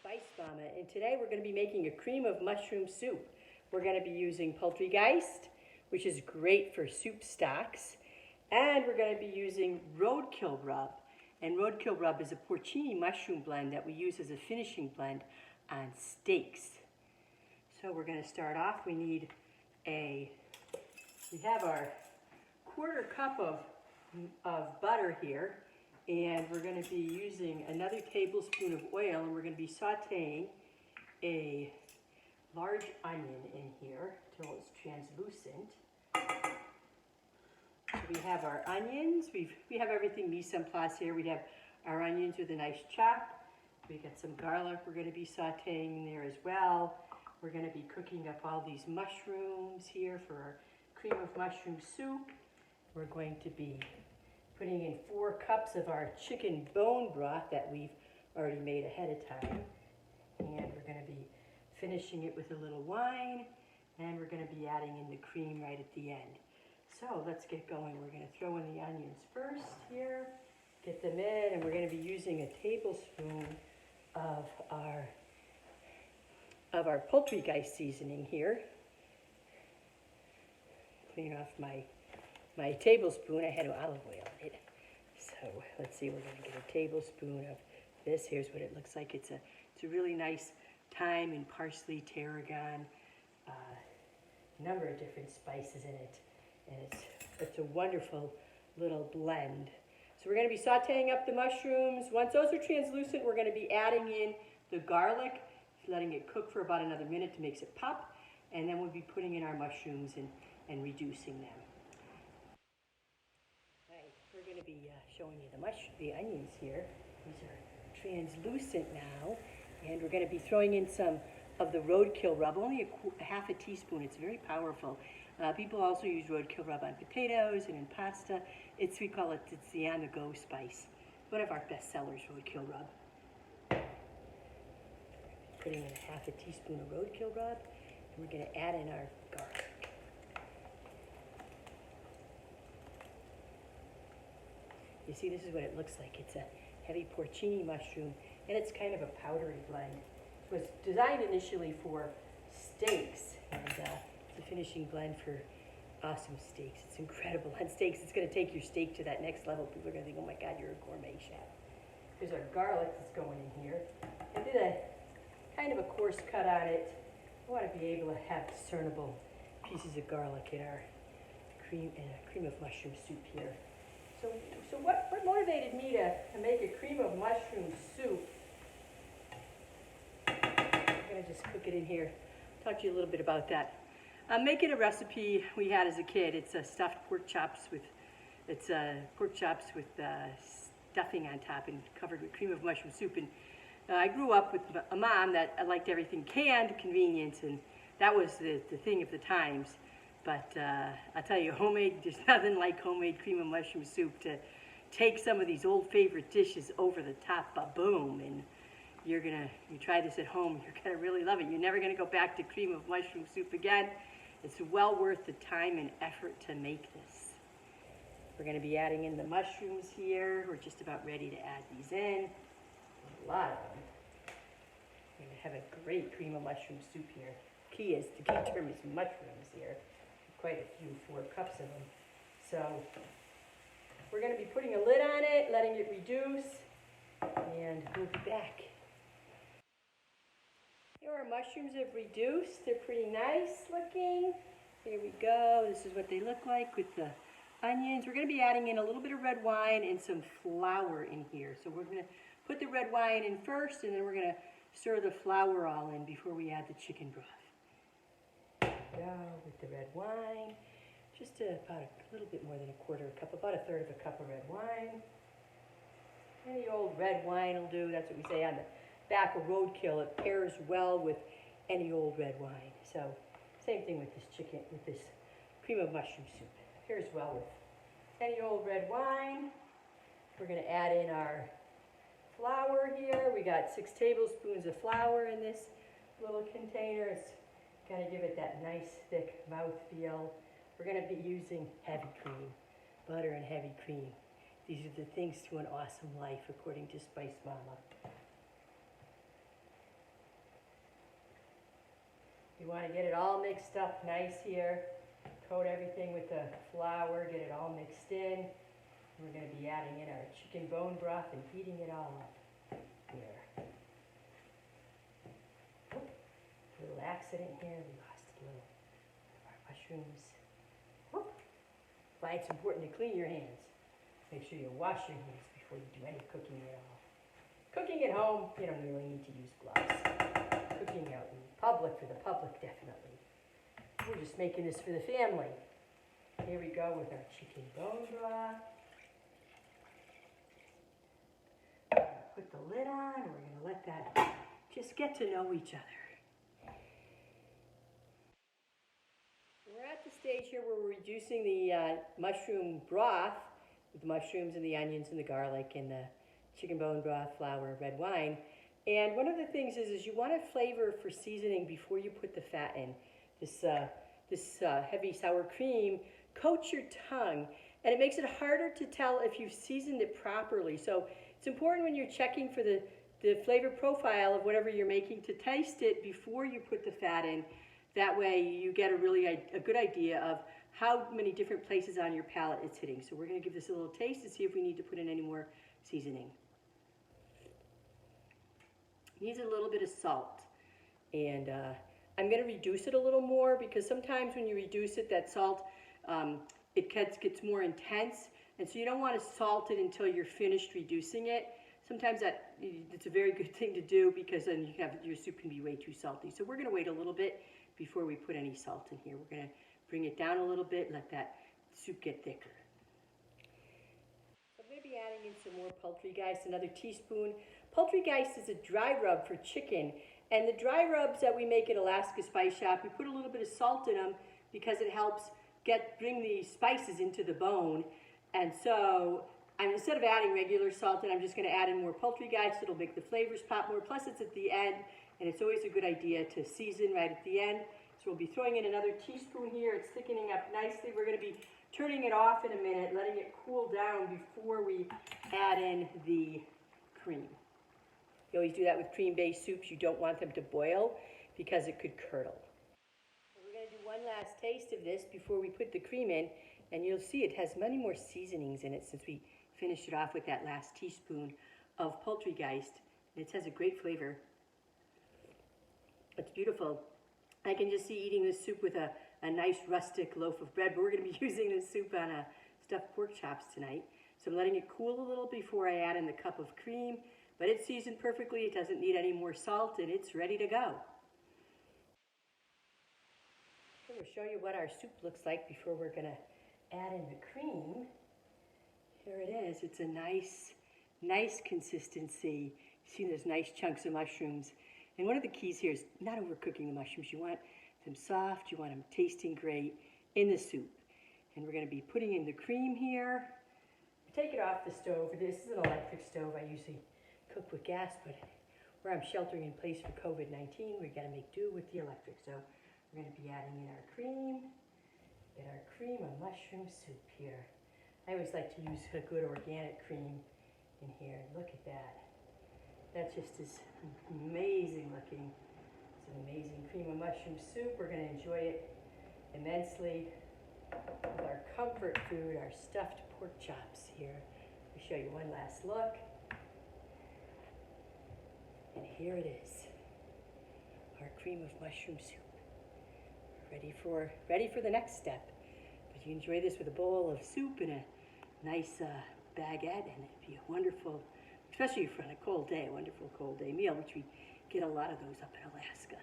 Spice Mama, and today we're going to be making a cream of mushroom soup. We're going to be using Poultry Geist, which is great for soup stocks, and we're going to be using roadkill rub. And roadkill rub is a porcini mushroom blend that we use as a finishing blend on steaks. So we're going to start off. We have our quarter cup of butter here. And we're going to be using another tablespoon of oil, and we're going to be sauteing a large onion in here until it's translucent. So we have our onions. We have everything mise en place here. We have our onions with a nice chop. We got some garlic we're going to be sauteing there as well. We're going to be cooking up all these mushrooms here for our cream of mushroom soup. We're going to be putting in 4 cups of our chicken bone broth that we've already made ahead of time. And we're going to be finishing it with a little wine, and we're going to be adding in the cream right at the end. So let's get going. We're going to throw in the onions first here, get them in, and we're going to be using a tablespoon of our Poultry Geist seasoning here. Clean off my tablespoon. I had olive oil in it. So let's see, we're going to get a tablespoon of this. Here's what it looks like. It's a really nice thyme and parsley, tarragon, number of different spices in it. And it's a wonderful little blend. So we're going to be sauteing up the mushrooms. Once those are translucent, we're going to be adding in the garlic, letting it cook for about another minute to make it pop. And then we'll be putting in our mushrooms and reducing them. We're going to be showing you the onions here. These are translucent now, and we're going to be throwing in some of the roadkill rub, only a half a teaspoon. It's very powerful. People also use roadkill rub on potatoes and in pasta. It's the on-the-go spice. One of our best sellers, roadkill rub. Putting in a half a teaspoon of roadkill rub, and we're going to add in our garlic. You see, this is what it looks like. It's a heavy porcini mushroom, and it's kind of a powdery blend. It was designed initially for steaks, and it's a finishing blend for awesome steaks. It's incredible. On steaks, it's going to take your steak to that next level. People are going to think, oh my God, you're a gourmet chef. There's our garlic that's going in here. I did a kind of a coarse cut on it. I want to be able to have discernible pieces of garlic in our cream of mushroom soup here. So what motivated me to make a cream of mushroom soup? I'm going to just cook it in here. Talk to you a little bit about that. I'm making a recipe we had as a kid. It's stuffed pork chops with stuffing on top and covered with cream of mushroom soup. And I grew up with a mom that liked everything canned, convenience, and that was the thing of the times. But I'll tell you, there's nothing like homemade cream of mushroom soup to take some of these old favorite dishes over the top, boom, and you try this at home, you're gonna really love it. You're never gonna go back to cream of mushroom soup again. It's well worth the time and effort to make this. We're gonna be adding in the mushrooms here. We're just about ready to add these in. A lot of them. We're gonna have a great cream of mushroom soup here. The key term is mushrooms here. Quite a few, 4 cups of them. So we're going to be putting a lid on it, letting it reduce, and we'll be back. Here our mushrooms have reduced. They're pretty nice looking. Here we go. This is what they look like with the onions. We're going to be adding in a little bit of red wine and some flour in here. So we're going to put the red wine in first, and then we're going to stir the flour all in before we add the chicken broth. With the red wine, just about a little bit more than a quarter cup, about a third of a cup of red wine. Any old red wine will do. That's what we say on the back of roadkill. It pairs well with any old red wine. So same thing with this cream of mushroom soup. Pairs well with any old red wine. We're going to add in our flour here. We got 6 tablespoons of flour in this little container. It's going to give it that nice thick mouthfeel. We're going to be using heavy cream, butter and heavy cream. These are the things to an awesome life, according to Spice Mama. You want to get it all mixed up nice here. Coat everything with the flour, get it all mixed in. We're going to be adding in our chicken bone broth and heating it all up here. Oop, a little accident here. We lost a little of our mushrooms. Oop. Why it's important to clean your hands. Make sure you wash your hands before you do any cooking at all. Cooking at home, you don't really need to use gloves. Cooking out in public, for the public, definitely. We're just making this for the family. Here we go with our chicken bone broth. We're going to put the lid on, and we're going to let that just get to know each other. We're at the stage here where we're reducing the mushroom broth with the mushrooms and the onions and the garlic and the chicken bone broth, flour, red wine. And one of the things is you want a flavor for seasoning before you put the fat in. This heavy sour cream coats your tongue, and it makes it harder to tell if you've seasoned it properly. So it's important when you're checking for the flavor profile of whatever you're making to taste it before you put the fat in. That way you get a good idea of how many different places on your palate it's hitting. So we're going to give this a little taste to see if we need to put in any more seasoning. It needs a little bit of salt, and I'm going to reduce it a little more because sometimes when you reduce it, that salt, it gets more intense, and so you don't want to salt it until you're finished reducing it. Sometimes it's a very good thing to do because then your soup can be way too salty. So we're going to wait a little bit before we put any salt in here. We're going to bring it down a little bit, let that soup get thicker. I'm going to be adding in some more Poultry Geist, another teaspoon. Poultry Geist is a dry rub for chicken, and the dry rubs that we make at Alaska Spice Shop, we put a little bit of salt in them because it helps bring the spices into the bone. And so instead of adding regular salt, I'm just going to add in more Poultry Geist. It'll make the flavors pop more. Plus it's at the end, and it's always a good idea to season right at the end. So we'll be throwing in another teaspoon here. It's thickening up nicely. We're going to be turning it off in a minute, letting it cool down before we add in the cream. You always do that with cream-based soups. You don't want them to boil because it could curdle. We're going to do one last taste of this before we put the cream in, and you'll see it has many more seasonings in it since we finished it off with that last teaspoon of Poultry Geist. It has a great flavor. It's beautiful. I can just see eating this soup with a nice rustic loaf of bread, but we're going to be using this soup on stuffed pork chops tonight. So I'm letting it cool a little before I add in the cup of cream, but it's seasoned perfectly. It doesn't need any more salt, and it's ready to go. I'm going to show you what our soup looks like before we're going to add in the cream. Here it is. It's a nice consistency. You see there's nice chunks of mushrooms. And one of the keys here is not overcooking the mushrooms. You want them soft, you want them tasting great in the soup. And we're going to be putting in the cream here. Take it off the stove. This is an electric stove. I usually cook with gas, but where I'm sheltering in place for COVID-19, we got to make do with the electric. So we're going to be adding in our cream. Get our cream of mushroom soup here. I always like to use a good organic cream in here. Look at that. That just is amazing looking. It's an amazing cream of mushroom soup. We're going to enjoy it immensely with our comfort food, our stuffed pork chops here. I'll show you one last look. And here it is, our cream of mushroom soup. Ready for the next step. But you enjoy this with a bowl of soup and a nice baguette, and it'd be a wonderful, especially for a cold day, a wonderful cold day meal, which we get a lot of those up in Alaska.